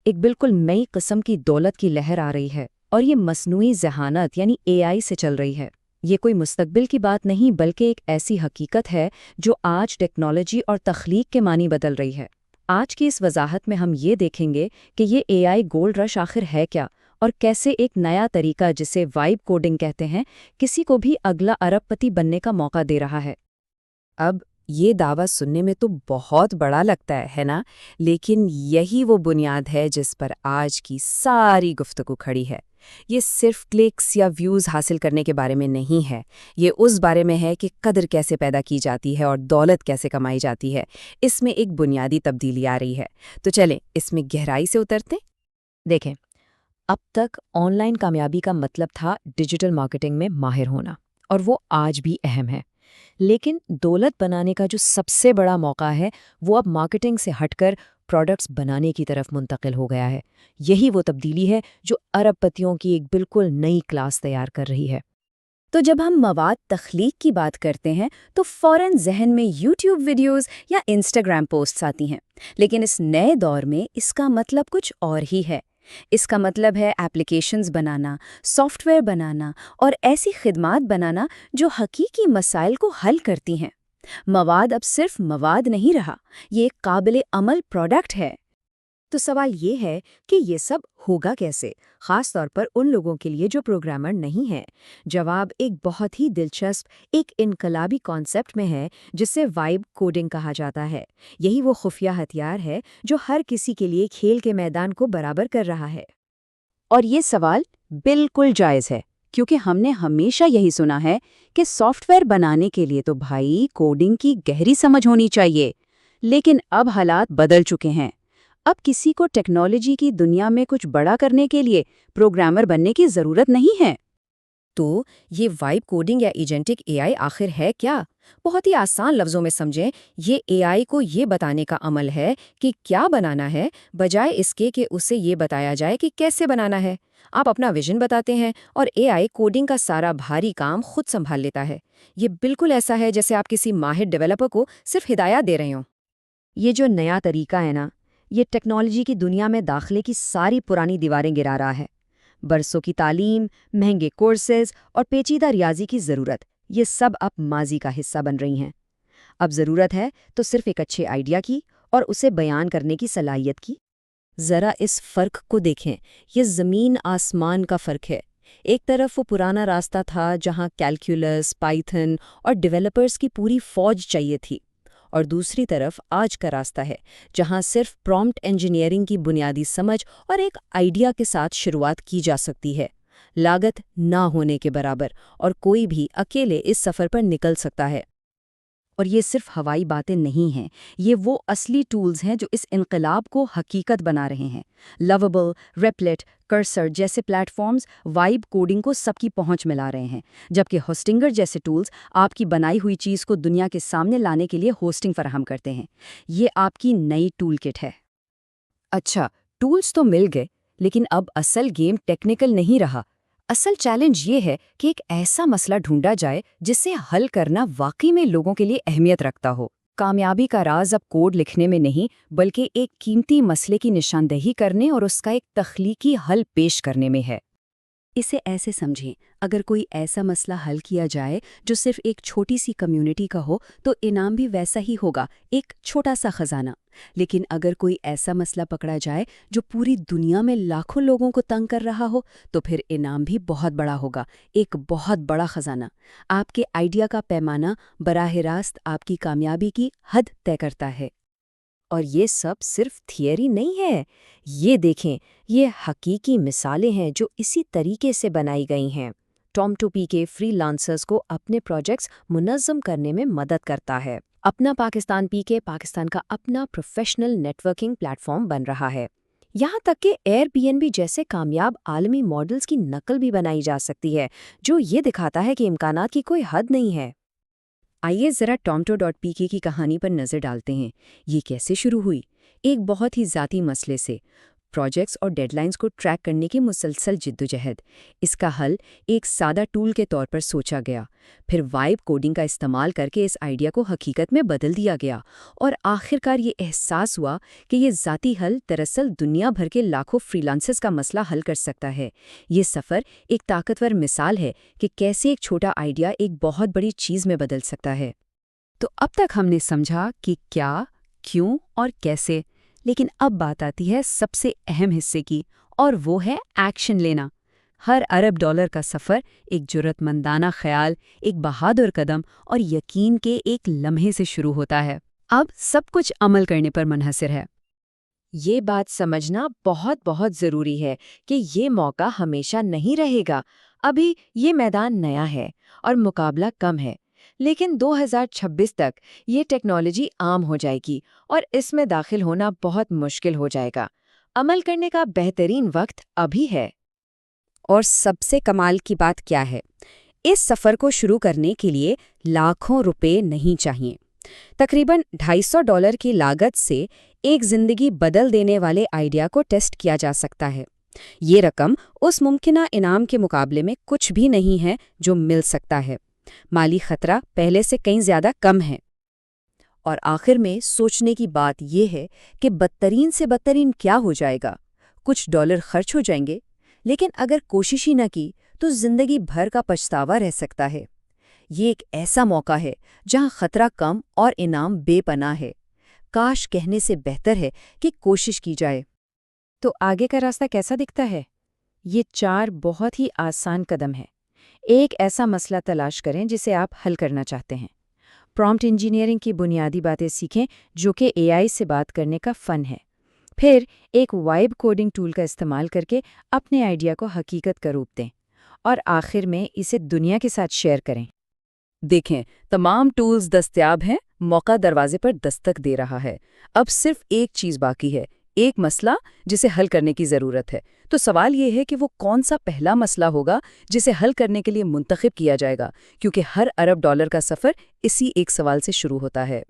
ایک بالکل نئی قسم کی دولت کی لہر آ رہی ہے اور یہ مصنوعی ذہانت یعنی AI سے چل رہی ہے۔ یہ کوئی مستقبل کی بات نہیں بلکہ ایک ایسی حقیقت ہے جو آج ٹیکنالوجی اور تخلیق کے معنی بدل رہی ہے۔ آج کی اس وضاحت میں ہم یہ دیکھیں گے کہ یہ AI گولڈ رش آخر ہے کیا اور کیسے ایک نیا طریقہ جسے وائب کوڈنگ کہتے ہیں کسی کو بھی اگلا ارب پتی بننے کا موقع دے رہا ہے۔ اب یہ دعویٰ سننے میں تو بہت بڑا لگتا ہے نا؟ لیکن یہی وہ بنیاد ہے جس پر آج کی ساری گفتگو کھڑی ہے۔ یہ صرف کلکس یا ویوز حاصل کرنے کے بارے میں نہیں ہے، یہ اس بارے میں ہے کہ قدر کیسے پیدا کی جاتی ہے اور دولت کیسے کمائی جاتی ہے۔ اس میں ایک بنیادی تبدیلی آ رہی ہے، تو چلیں اس میں گہرائی سے اترتے ہیں۔ دیکھیں، اب تک آن لائن کامیابی کا مطلب تھا ڈیجیٹل مارکیٹنگ میں ماہر ہونا، اور وہ آج بھی اہم ہے۔ لیکن دولت بنانے کا جو سب سے بڑا موقع ہے وہ اب مارکیٹنگ سے ہٹ کر پروڈکٹس بنانے کی طرف منتقل ہو گیا ہے۔ یہی وہ تبدیلی ہے جو ارب پتیوں کی ایک بالکل نئی کلاس تیار کر رہی ہے۔ تو جب ہم مواد تخلیق کی بات کرتے ہیں تو فوراً ذہن میں یوٹیوب ویڈیوز یا انسٹاگرام پوسٹس آتی ہیں، لیکن اس نئے دور میں اس کا مطلب کچھ اور ہی ہے۔ اس کا مطلب ہے ایپلیکیشنز بنانا، سافٹ ویئر بنانا اور ایسی خدمات بنانا جو حقیقی مسائل کو حل کرتی ہیں۔ مواد اب صرف مواد نہیں رہا، یہ ایک قابل عمل پروڈکٹ ہے۔ تو سوال یہ ہے کہ یہ سب ہوگا کیسے، خاص طور پر ان لوگوں کے لیے جو پروگرامر نہیں ہیں؟ جواب ایک بہت ہی دلچسپ، ایک انقلابی کانسیپٹ میں ہے جسے وائب کوڈنگ کہا جاتا ہے۔ یہی وہ خفیہ ہتھیار ہے جو ہر کسی کے لیے کھیل کے میدان کو برابر کر رہا ہے۔ اور یہ سوال بالکل جائز ہے، کیونکہ ہم نے ہمیشہ یہی سنا ہے کہ سافٹ ویئر بنانے کے لیے تو بھائی کوڈنگ کی گہری سمجھ ہونی چاہیے۔ لیکن اب حالات بدل چکے ہیں۔ اب کسی کو ٹیکنالوجی کی دنیا میں کچھ بڑا کرنے کے لیے پروگرامر بننے کی ضرورت نہیں ہے۔ تو یہ وائب کوڈنگ یا ایجنٹک AI آخر ہے کیا؟ بہت ہی آسان لفظوں میں سمجھیں، یہ AI کو یہ بتانے کا عمل ہے کہ کیا بنانا ہے، بجائے اس کے کہ اسے یہ بتایا جائے کہ کیسے بنانا ہے۔ آپ اپنا ویژن بتاتے ہیں اور AI کوڈنگ کا سارا بھاری کام خود سنبھال لیتا ہے۔ یہ بالکل ایسا ہے جیسے آپ کسی ماہر ڈیولپر کو صرف ہدایات دے رہے ہوں۔ یہ جو نیا طریقہ ہے نا، یہ ٹیکنالوجی کی دنیا میں داخلے کی ساری پرانی دیواریں گرا رہا ہے۔ برسوں کی تعلیم، مہنگے کورسز اور پیچیدہ ریاضی کی ضرورت، یہ سب اب ماضی کا حصہ بن رہی ہیں۔ اب ضرورت ہے تو صرف ایک اچھے آئیڈیا کی اور اسے بیان کرنے کی صلاحیت کی۔ ذرا اس فرق کو دیکھیں، یہ زمین آسمان کا فرق ہے۔ ایک طرف وہ پرانا راستہ تھا جہاں کیلکولس، پائتھن اور ڈیولپرز کی پوری فوج چاہیے تھی، اور دوسری طرف آج کا راستہ ہے جہاں صرف پرومپٹ انجینئرنگ کی بنیادی سمجھ اور ایک آئیڈیا کے ساتھ شروعات کی جا سکتی ہے، لاگت نہ ہونے کے برابر، اور کوئی بھی اکیلے اس سفر پر نکل سکتا ہے۔ اور یہ صرف ہوائی باتیں نہیں ہیں، یہ وہ اصلی ٹولز ہیں جو اس انقلاب کو حقیقت بنا رہے ہیں۔ لویبل، ریپلٹ، کرسر جیسے پلیٹ فارمز وائب کوڈنگ کو سب کی پہنچ میں لا رہے ہیں، جبکہ ہوسٹنگر جیسے ٹولز آپ کی بنائی ہوئی چیز کو دنیا کے سامنے لانے کے لیے ہوسٹنگ فراہم کرتے ہیں۔ یہ آپ کی نئی ٹول کٹ ہے۔ اچھا، ٹولز تو مل گئے، لیکن اب اصل گیم ٹیکنیکل نہیں رہا۔ اصل چیلنج یہ ہے کہ ایک ایسا مسئلہ ڈھونڈا جائے جسے حل کرنا واقعی میں لوگوں کے لیے اہمیت رکھتا ہو۔ کامیابی کا راز اب کوڈ لکھنے میں نہیں بلکہ ایک قیمتی مسئلے کی نشاندہی کرنے اور اس کا ایک تخلیقی حل پیش کرنے میں ہے۔ اسے ایسے سمجھیں، اگر کوئی ایسا مسئلہ حل کیا جائے جو صرف ایک چھوٹی سی کمیونٹی کا ہو تو انعام بھی ویسا ہی ہوگا، ایک چھوٹا سا خزانہ۔ لیکن اگر کوئی ایسا مسئلہ پکڑا جائے جو پوری دنیا میں لاکھوں لوگوں کو تنگ کر رہا ہو تو پھر انعام بھی بہت بڑا ہوگا، ایک بہت بڑا خزانہ۔ آپ کے آئیڈیا کا پیمانہ براہ راست آپ کی کامیابی کی حد طے کرتا ہے۔ اور یہ سب صرف تھیوری نہیں ہے، یہ دیکھیں، یہ حقیقی مثالیں ہیں جو اسی طریقے سے بنائی گئی ہیں۔ ٹام2پی کے فری لانسرز کو اپنے پروجیکٹس منظم کرنے میں مدد کرتا ہے۔ اپنا پاکستان پی کے پاکستان کا اپنا professional networking platform بن رہا ہے۔ یہاں تک کہ ایئر بی این بی جیسے کامیاب عالمی ماڈلز کی نقل بھی بنائی جا سکتی ہے، جو یہ دکھاتا ہے کہ امکانات کی کوئی حد نہیں ہے۔ آئیے ذرا ٹام2.pk کی کہانی پر نظر ڈالتے ہیں۔ یہ کیسے شروع ہوئی؟ ایک بہت ہی ذاتی مسئلے سے۔ پروجیکٹس اور ڈیڈ لائنز کو ٹریک کرنے کی مسلسل جدوجہد۔ اس کا حل ایک سادہ ٹول کے طور پر سوچا گیا، پھر وائب کوڈنگ کا استعمال کر کے اس آئیڈیا کو حقیقت میں بدل دیا گیا، اور آخرکار یہ احساس ہوا کہ یہ ذاتی حل دراصل دنیا بھر کے لاکھوں فری لانسرز کا مسئلہ حل کر سکتا ہے۔ یہ سفر ایک طاقتور مثال ہے کہ کیسے ایک چھوٹا آئیڈیا ایک بہت بڑی چیز میں بدل سکتا ہے۔ تو اب تک ہم نے سمجھا کہ کیا، کیوں اور کیسے، لیکن اب بات آتی ہے سب سے اہم حصے کی، اور وہ ہے ایکشن لینا۔ ہر ارب ڈالر کا سفر ایک جرأت مندانہ خیال، ایک بہادر قدم اور یقین کے ایک لمحے سے شروع ہوتا ہے۔ اب سب کچھ عمل کرنے پر منحصر ہے۔ یہ بات سمجھنا بہت بہت ضروری ہے کہ یہ موقع ہمیشہ نہیں رہے گا۔ ابھی یہ میدان نیا ہے اور مقابلہ کم ہے، لیکن 2026 تک یہ ٹیکنالوجی عام ہو جائے گی اور اس میں داخل ہونا بہت مشکل ہو جائے گا۔ عمل کرنے کا بہترین وقت ابھی ہے۔ اور سب سے کمال کی بات کیا ہے؟ اس سفر کو شروع کرنے کے لیے لاکھوں روپے نہیں چاہیے۔ تقریباً $250 کی لاگت سے ایک زندگی بدل دینے والے آئیڈیا کو ٹیسٹ کیا جا سکتا ہے۔ یہ رقم اس ممکنہ انعام کے مقابلے میں کچھ بھی نہیں ہے جو مل سکتا ہے۔ مالی خطرہ پہلے سے کہیں زیادہ کم ہے۔ اور آخر میں سوچنے کی بات یہ ہے کہ بدترین سے بدترین کیا ہو جائے گا؟ کچھ ڈالر خرچ ہو جائیں گے، لیکن اگر کوشش ہی نہ کی تو زندگی بھر کا پچھتاوا رہ سکتا ہے۔ یہ ایک ایسا موقع ہے جہاں خطرہ کم اور انعام بے پناہ ہے۔ کاش کہنے سے بہتر ہے کہ کوشش کی جائے۔ تو آگے کا راستہ کیسا دکھتا ہے؟ یہ 4 بہت ہی آسان قدم ہیں۔ ایک ایسا مسئلہ تلاش کریں جسے آپ حل کرنا چاہتے ہیں۔ پرومپٹ انجینئرنگ کی بنیادی باتیں سیکھیں جو کہ AI سے بات کرنے کا فن ہے۔ پھر ایک وائب کوڈنگ ٹول کا استعمال کر کے اپنے آئیڈیا کو حقیقت کا روپ دیں، اور آخر میں اسے دنیا کے ساتھ شیئر کریں۔ دیکھیں، تمام ٹولز دستیاب ہیں، موقع دروازے پر دستک دے رہا ہے۔ اب صرف ایک چیز باقی ہے، ایک مسئلہ جسے حل کرنے کی ضرورت ہے۔ تو سوال یہ ہے کہ وہ کون سا پہلا مسئلہ ہوگا جسے حل کرنے کے لیے منتخب کیا جائے گا، کیونکہ ہر ارب ڈالر کا سفر اسی ایک سوال سے شروع ہوتا ہے۔